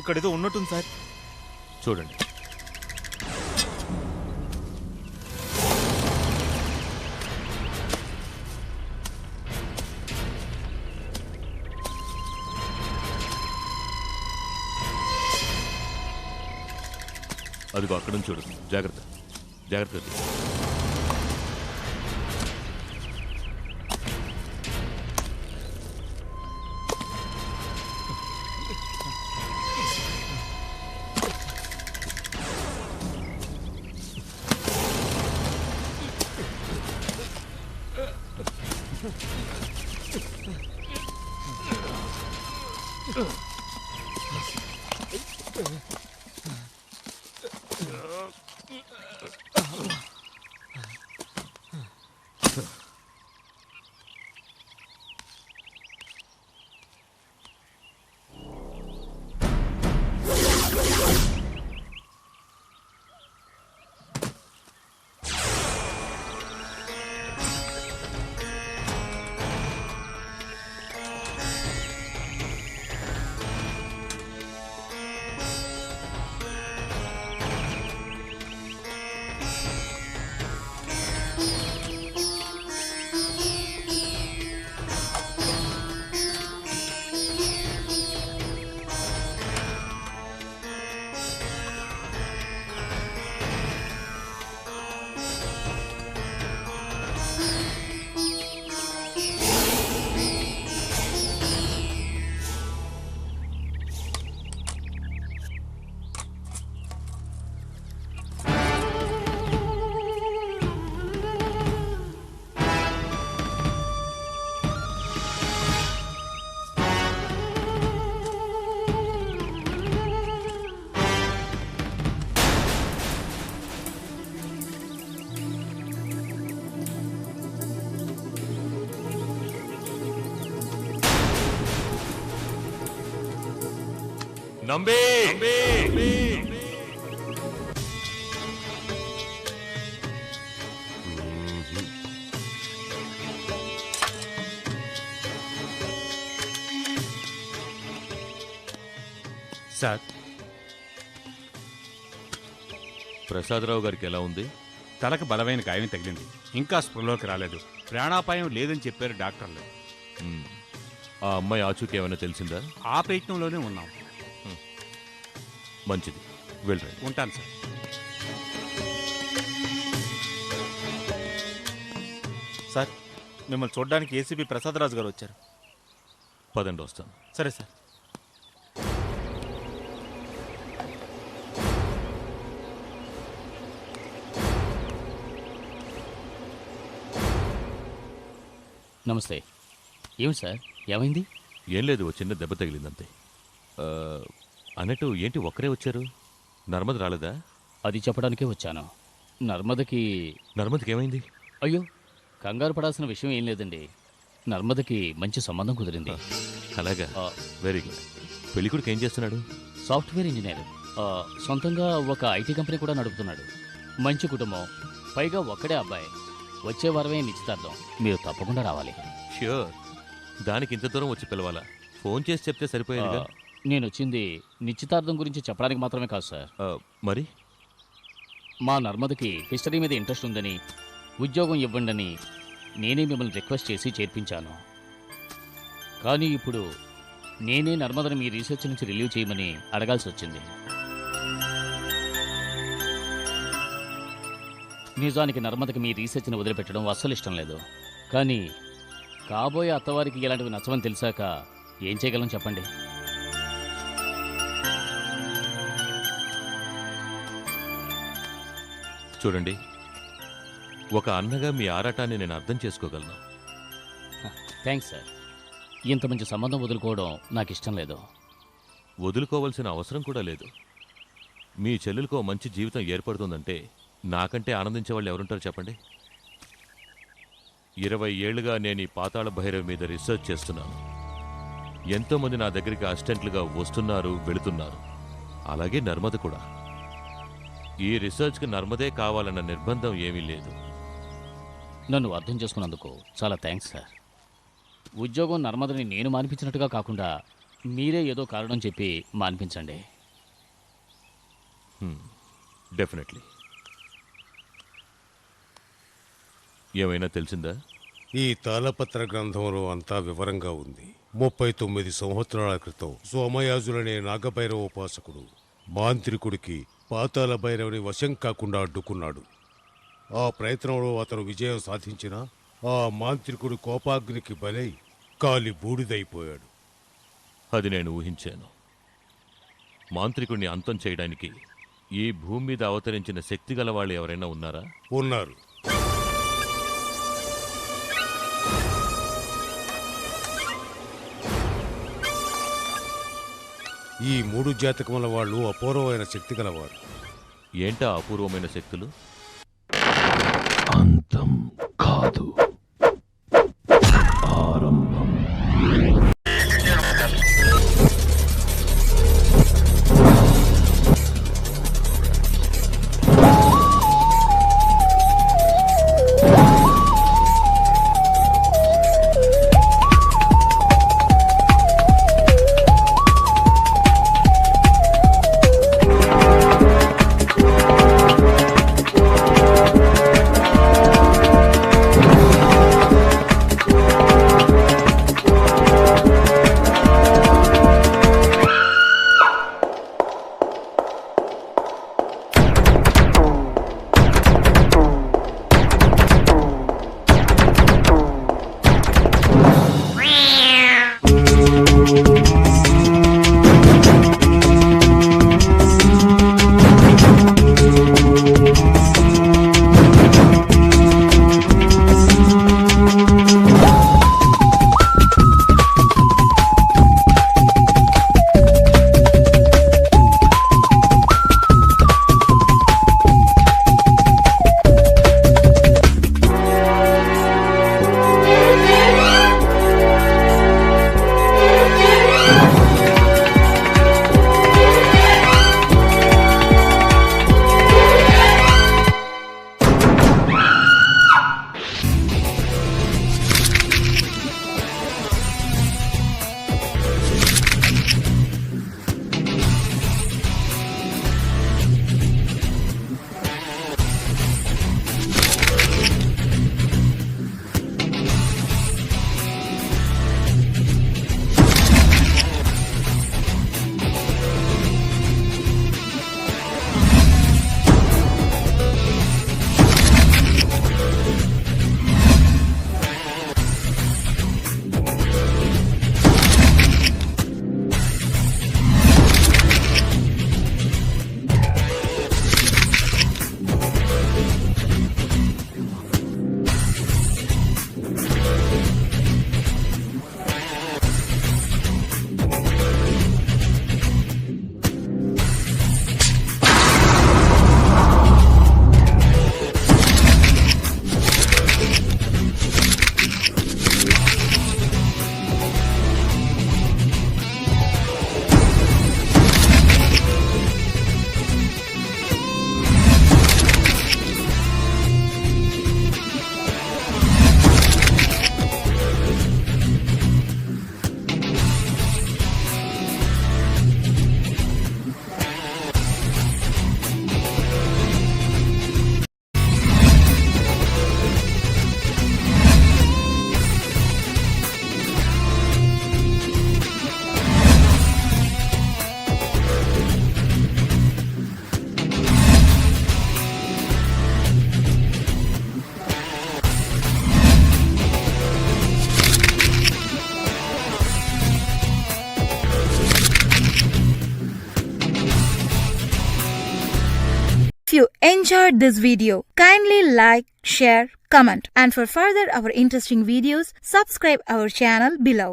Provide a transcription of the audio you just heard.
ఇక్కడ ఏదో ఉన్నట్టుంది సార్. చూడండి. అదిగో అక్కడ నుంచి చూడు. జాగ్రత్త జాగ్రత్త. నంబి సార్, ప్రసాదరావు గారికి ఎలా ఉంది? తలకు బలమైన గాయం తగిలింది. ఇంకా స్పృహలోకి రాలేదు. ప్రాణాపాయం లేదని చెప్పారు డాక్టర్లు. ఆ అమ్మాయి ఆచూకీ ఏమైనా తెలిసిందా? ఆ ప్రయత్నంలోనే ఉన్నాం. మంచిది, వెళ్ళండి. ఉంటాను సార్. సార్, మిమ్మల్ని చూడడానికి ఏసీపీ ప్రసాదరాజు గారు వచ్చారు. పదండి, వస్తాను. సరే సార్. నమస్తే. ఏమి సార్, ఏమైంది? ఏం లేదు, ఓ చిన్న దెబ్బ తగిలిందంతే. అన్నట్టు ఏంటి ఒక్కరే వచ్చారు? నర్మద రాలేదా? అది చెప్పడానికే వచ్చాను. నర్మదకి ఏమైంది? అయ్యో, కంగారు పడాల్సిన విషయం ఏం లేదండి. నర్మదకి మంచి సంబంధం కుదిరింది. అలాగా, వెరీ గుడ్. పెళ్ళికొడుకు ఏం చేస్తున్నాడు? Software engineer. సొంతంగా ఒక ఐటీ కంపెనీ కూడా నడుపుతున్నాడు. మంచి కుటుంబం, పైగా ఒక్కడే అబ్బాయి. వచ్చే వారమే నిశ్చితార్థం. మీరు తప్పకుండా రావాలి. ష్యూర్. దానికి ఇంత దూరం వచ్చి పిలవాలా? ఫోన్ చేసి చెప్తే సరిపోయేదిగా. నేను వచ్చింది నిశ్చితార్థం గురించి చెప్పడానికి మాత్రమే కాదు సార్. మరి మా నర్మదకి హిస్టరీ మీద ఇంట్రెస్ట్ ఉందని, ఉద్యోగం ఇవ్వండి నేనే మిమ్మల్ని రిక్వెస్ట్ చేసి చేర్పించాను. కానీ ఇప్పుడు నేనే నర్మదని మీ రీసెర్చ్ నుంచి రిలీవ్ చేయమని అడగాల్సి వచ్చింది. నిజానికి నర్మదకి మీ రీసెర్చ్ని వదిలిపెట్టడం అస్సలు ఇష్టం లేదు. కానీ కాబోయే అత్తవారికి ఇలాంటివి నచ్చవని తెలిసాక ఏం చేయగలం చెప్పండి? చూడండి, ఒక అన్నగా మీ ఆరాటాన్ని నేను అర్థం చేసుకోగలను. Thanks sir. ఇంత మంచి సంబంధం వదులుకోవడం నాకు ఇష్టం లేదు. వదులుకోవాల్సిన అవసరం కూడా లేదు. మీ చెల్లెలకు మంచి జీవితం ఏర్పడుతుందంటే నాకంటే ఆనందించే వాళ్ళు ఎవరుంటారు చెప్పండి? 20 ఏళ్లుగా నేను ఈ పాతాళ భైరవి మీద రీసెర్చ్ చేస్తున్నాను. ఎంతోమంది నా దగ్గరికి అసిస్టెంట్లుగా వస్తున్నారు, వెళుతున్నారు. అలాగే నర్మద కూడా. ఈ రీసెర్చ్కి నర్మదే కావాలన్న నిర్బంధం ఏమీ లేదు. నన్ను అర్థం చేసుకున్నందుకు చాలా థ్యాంక్స్ సార్. ఉద్యోగం నర్మదని నేను మానిపించినట్టుగా కాకుండా మీరే ఏదో కారణం చెప్పి మానిపించండి. డెఫినెట్లీ. ఏమైనా తెలిసిందా? ఈ తాళపత్ర గ్రంథంలో అంతా వివరంగా ఉంది. 39 సంవత్సరాల క్రితం సోమయాజులనే నాగభైరవ ఉపాసకుడు మాంత్రికుడికి పాతాళ భైరవుని వశం కాకుండా అడ్డుకున్నాడు. ఆ ప్రయత్నంలో అతను విజయం సాధించినా ఆ మాంత్రికుడు కోపాగ్నికి బలై కాలి బూడిదైపోయాడు. అది నేను ఊహించాను. మాంత్రికుడిని అంతం చేయడానికి ఈ భూమి మీద అవతరించిన శక్తి గల వాళ్ళు ఎవరైనా ఉన్నారా? ఉన్నారు. ఈ 3 జాతకముల వాళ్ళు అపూర్వమైన శక్తి గలవారు. ఏంటా అపూర్వమైన శక్తులు? అంతం కాదు, ఆరంభం. If you enjoyed this video, kindly like, share, comment, and for further our interesting videos, subscribe our channel below.